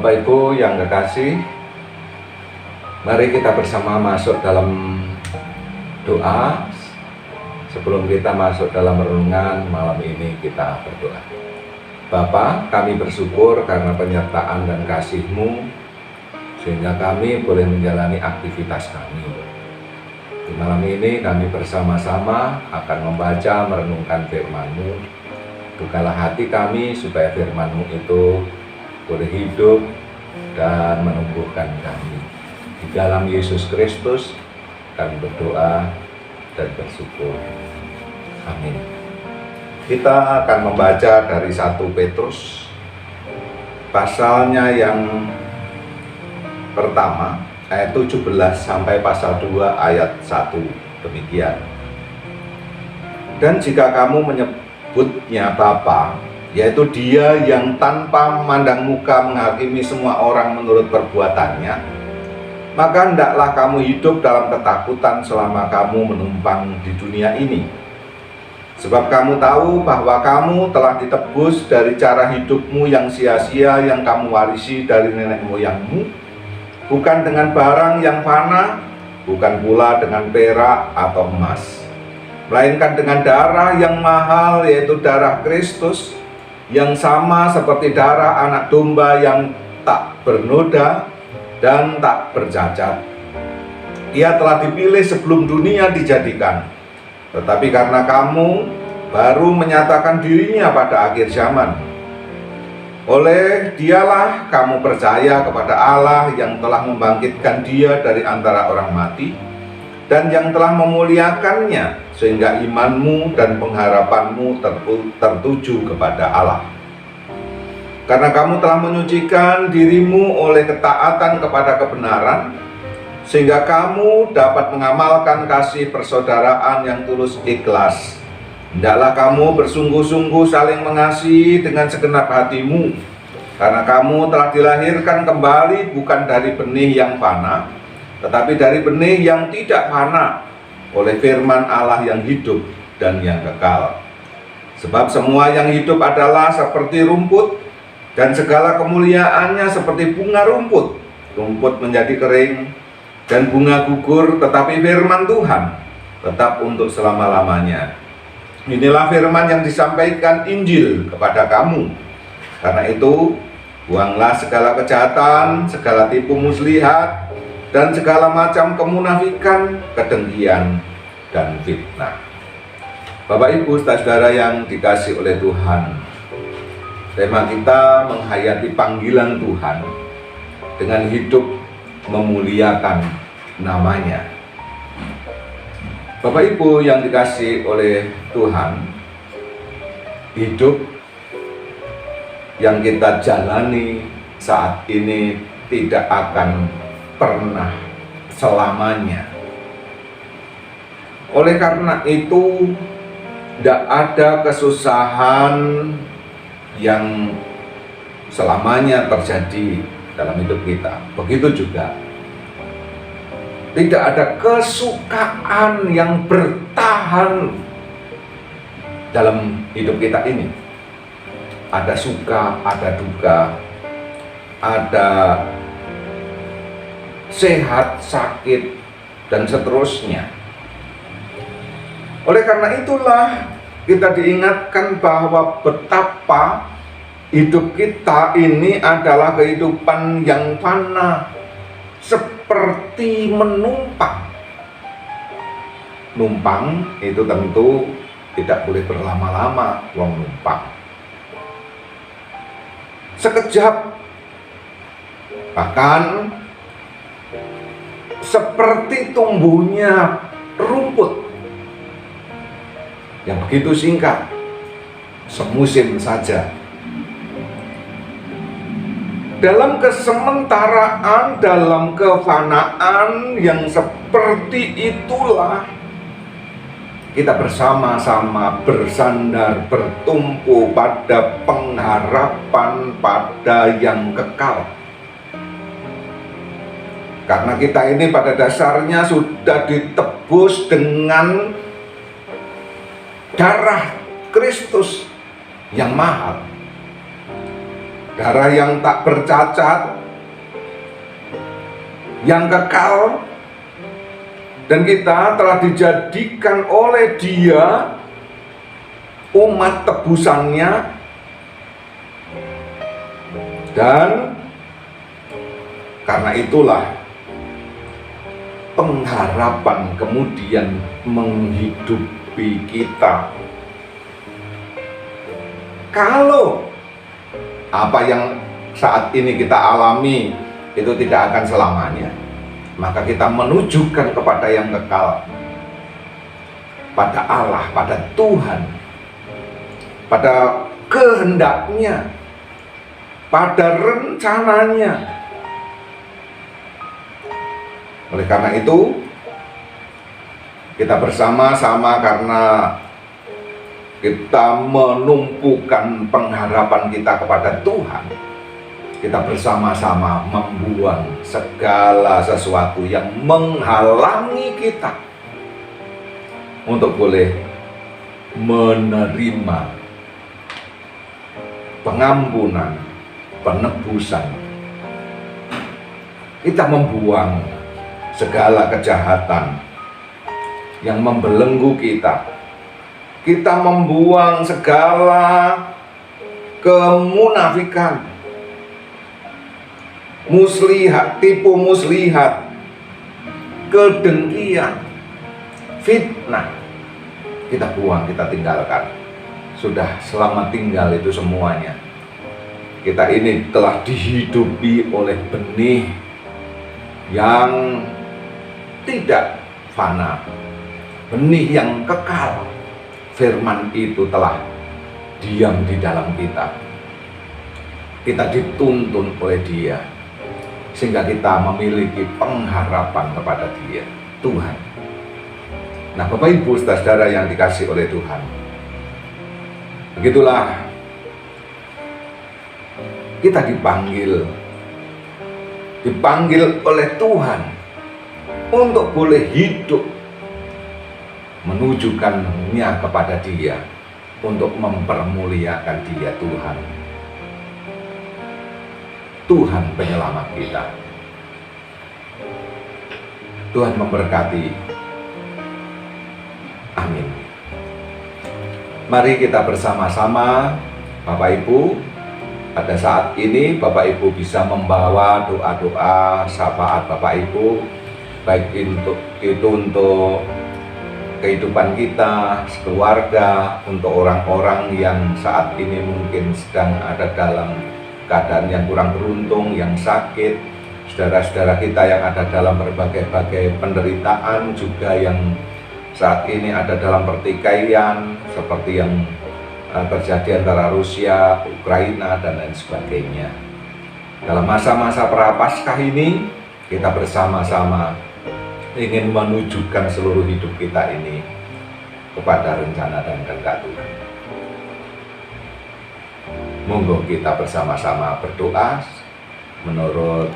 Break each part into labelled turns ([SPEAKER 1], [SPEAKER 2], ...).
[SPEAKER 1] Bapak Ibu yang kekasih, mari kita bersama masuk dalam doa. Sebelum kita masuk dalam renungan malam ini, kita berdoa. Bapa, kami bersyukur karena penyertaan dan kasih-Mu, sehingga kami boleh menjalani aktivitas kami. Di malam ini kami bersama-sama akan membaca merenungkan firman-Mu. Bukalah hati kami supaya firman-Mu itu boleh hidup dan menumbuhkan kami. Di dalam Yesus Kristus kami berdoa dan bersyukur. Amin. Kita akan membaca dari 1 Petrus pasalnya yang pertama, ayat 17 sampai pasal 2 ayat 1, demikian. Dan jika kamu menyebutnya Bapa, yaitu Dia yang tanpa memandang muka menghakimi semua orang menurut perbuatannya, maka hendaklah kamu hidup dalam ketakutan selama kamu menumpang di dunia ini. Sebab kamu tahu bahwa kamu telah ditebus dari cara hidupmu yang sia-sia yang kamu warisi dari nenek moyangmu, bukan dengan barang yang fana, bukan pula dengan perak atau emas, melainkan dengan darah yang mahal, yaitu darah Kristus, yang sama seperti darah anak domba yang tak bernoda dan tak bercacat. Ia telah dipilih sebelum dunia dijadikan, tetapi karena kamu baru menyatakan dirinya pada akhir zaman, oleh Dialah kamu percaya kepada Allah yang telah membangkitkan Dia dari antara orang mati dan yang telah memuliakannya, sehingga imanmu dan pengharapanmu tertuju kepada Allah. Karena kamu telah menyucikan dirimu oleh ketaatan kepada kebenaran, sehingga kamu dapat mengamalkan kasih persaudaraan yang tulus ikhlas. Hendaklah kamu bersungguh-sungguh saling mengasihi dengan segenap hatimu, karena kamu telah dilahirkan kembali bukan dari benih yang fana, tetapi dari benih yang tidak fana, oleh firman Allah yang hidup dan yang kekal. Sebab semua yang hidup adalah seperti rumput, dan segala kemuliaannya seperti bunga rumput. Rumput menjadi kering, dan bunga gugur, tetapi firman Tuhan tetap untuk selama-lamanya. Inilah firman yang disampaikan Injil kepada kamu. Karena itu, buanglah segala kejahatan, segala tipu muslihat, dan segala macam kemunafikan, kedengkian, dan fitnah. Bapak Ibu saudara yang dikasih oleh Tuhan, tema kita menghayati panggilan Tuhan dengan hidup memuliakan namanya. Bapak Ibu yang dikasih oleh Tuhan, hidup yang kita jalani saat ini tidak akan pernah selamanya. Oleh karena itu, tidak ada kesusahan yang selamanya terjadi dalam hidup kita. Begitu juga tidak ada kesukaan yang bertahan dalam hidup kita ini. Ada suka, ada duka, ada sehat, sakit, dan seterusnya. Oleh karena itulah kita diingatkan bahwa betapa hidup kita ini adalah kehidupan yang fana, seperti menumpang. Numpang itu tentu tidak boleh berlama-lama, wong numpang. Sekejap, bahkan seperti tumbuhnya rumput yang begitu singkat, semusim saja. Dalam kesementaraan, dalam kefanaan yang seperti itulah kita bersama-sama bersandar, bertumpu pada pengharapan pada yang kekal. Karena kita ini pada dasarnya sudah ditebus dengan darah Kristus yang mahal. darah yang tak bercacat, yang kekal, dan kita telah dijadikan oleh Dia umat tebusannya, dan karena itulah pengharapan kemudian menghidupi kita. Kalau apa yang saat ini kita alami itu tidak akan selamanya, maka kita menunjukkan kepada yang kekal, pada Allah, pada Tuhan, pada kehendaknya, pada rencananya. Oleh karena itu, kita bersama-sama, karena kita menumpukan pengharapan kita kepada Tuhan, kita bersama-sama membuang segala sesuatu yang menghalangi kita untuk boleh menerima pengampunan, penebusan. Kita membuang segala kejahatan yang membelenggu kita. Kita membuang segala kemunafikan, muslihat, tipu muslihat, kedengkian, fitnah. Kita buang, kita tinggalkan. Sudah selamat tinggal itu semuanya. Kita ini telah dihidupi oleh benih yang tidak fana, benih yang kekal. Firman itu telah diam di dalam kita. Kita dituntun oleh Dia, sehingga kita memiliki pengharapan kepada Dia, Tuhan. Nah, Bapak Ibu saudara yang dikasih oleh Tuhan, begitulah kita dipanggil oleh Tuhan untuk boleh hidup menunjukkannya kepada Dia, untuk mempermuliakan Dia, Tuhan penyelamat kita. Tuhan memberkati. Amin. Mari kita bersama-sama, Bapak Ibu, pada saat ini Bapak Ibu bisa membawa doa-doa syafaat Bapak Ibu, baik itu untuk kehidupan kita, keluarga, untuk orang-orang yang saat ini mungkin sedang ada dalam keadaan yang kurang beruntung, yang sakit, saudara-saudara kita yang ada dalam berbagai-bagai penderitaan, juga yang saat ini ada dalam pertikaian seperti yang terjadi antara Rusia, Ukraina, dan lain sebagainya. Dalam masa-masa Prapaskah ini, kita bersama-sama ingin menunjukkan seluruh hidup kita ini kepada rencana dan kehendak Tuhan. Monggo kita bersama-sama berdoa menurut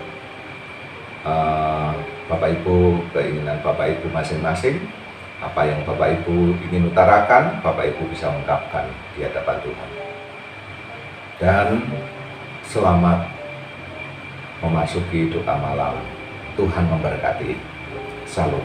[SPEAKER 1] Bapak Ibu, keinginan Bapak Ibu masing-masing. Apa yang Bapak Ibu ingin utarakan, Bapak Ibu bisa ungkapkan di hadapan Tuhan. Dan selamat memasuki doa malam. Tuhan memberkati. Salam.